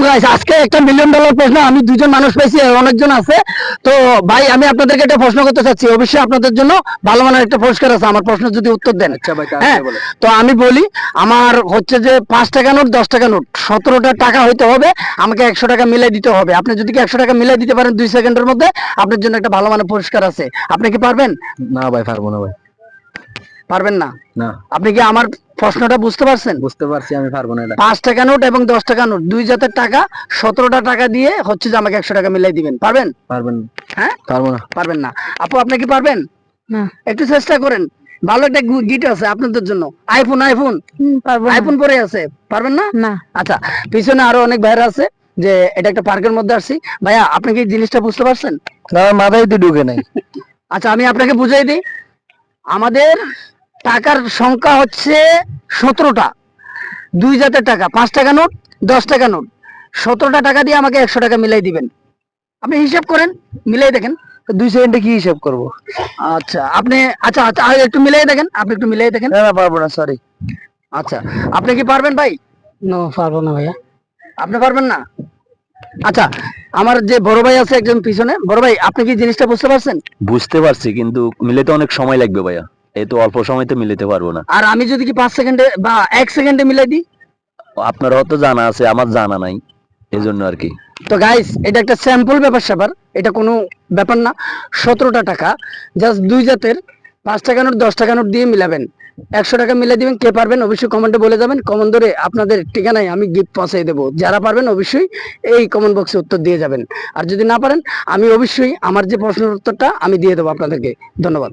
Guys আজকে একটা $1,000,000 প্রশ্ন আমি দুজন মানুষ পাইছি, অনেকজন আছে। তো ভাই আমি আপনাদেরকে একটা প্রশ্ন করতে চাচ্ছি, অবশ্যই আপনাদের জন্য ভালো মানের একটা পুরস্কার আছে আমার প্রশ্ন যদি উত্তর দেন। আচ্ছা ভাই, হ্যাঁ, তো আমি বলি আমার হচ্ছে যে 5 টাকা নোট 10 টাকা নোট 17টা টাকা হইতে হবে, আমাকে 100 টাকা মিলাই দিতে হবে। আপনি যদি কি 100 টাকা মিলাই দিতে পারেন 2 সেকেন্ডের মধ্যে, আপনার জন্য একটা ভালো মানের পুরস্কার আছে। আপনি কি পারবেন? না ভাই, পারবো না ভাই। পারবেন না? না, আপনি কি আমার প্রশ্নটা বুঝতে পারছেন? বুঝতে পারছি, আমি পারবো না এটা। 5 টাকা নোট এবং 10 টাকা নোট দুই জাতের টাকা, 17টা টাকা দিয়ে হচ্ছে যে আমাকে 100 টাকা মিলাই দিবেন। পারবেন? পারবেন? হ্যাঁ, পারবো না। পারবেন না। আপু আপনি কি পারবেন? না। একটু চেষ্টা করেন। ভালো একটা গিট আছে আপনাদের জন্য, আইফোন পারবো না। আইফোন পরে আছে। পারবেন না? না। আচ্ছা, পিছনে আরো অনেক ভাইরা আছে, যে এটা একটা পার্কের মধ্যে আসছি। ভাইয়া আপনি কি জিনিসটা বুঝতে পারছেন? না, মাথায় তো ঢুকে নাই। আচ্ছা আমি আপনাকে বুঝাই দিই। আমাদের টাকার সংখ্যা হচ্ছে 17টা, দুই জাতের টাকা, 5 টাকা নোট 10 টাকা নোট, 17টা টাকা দিয়ে আমাকে 100 টাকা মিলাই দিবেন। আপনি হিসাব করেন, মিলাই দেখেন। 2 সেকেন্ডে কি হিসাব করবো? আচ্ছা আপনি, আচ্ছা আচ্ছা আর একটু মিলাই দেখেন, আপনি একটু মিলাই দেখেন। না না, পারবো না, সরি। আচ্ছা আপনি কি পারবেন ভাই? না, পারবো না ভাইয়া। আপনি পারবেন না? আচ্ছা, আমার যে বড় ভাই আছে একজন পিছনে, বড় ভাই আপনি কি জিনিসটা বুঝতে পারছেন? বুঝতে পারছি, কিন্তু মিলাতে অনেক সময় লাগবে ভাইয়া, এই তো অল্প সময়তে মিলাতে পারবো না। আর আমি যদি কি 5 সেকেন্ডে বা 1 সেকেন্ডে মিলাই দিই? আপনার হয়তো জানা আছে, আমার জানা নাই, এই জন্য আর কি। তো গাইস এটা একটা স্যাম্পল ব্যাপার স্যাপার, এটা কোনো ব্যাপার না। 17টা টাকা জাস্ট দুই জাতের, 5 টাকা নোট 10 টাকা নোট দিয়ে মিলাবেন, 100 টাকা মিলাই দিবেন। কে পারবেন অবশ্যই কমেন্টে বলে যাবেন, কমেন্ট ধরে আপনাদের ঠিকানায় আমি গিফট পৌঁছে দেবো। যারা পারবেন অবশ্যই এই কমেন্ট বক্সে উত্তর দিয়ে যাবেন, আর যদি না পারেন আমি অবশ্যই আমার যে প্রশ্নের উত্তরটা আমি দিয়ে দেবো আপনাদেরকে। ধন্যবাদ।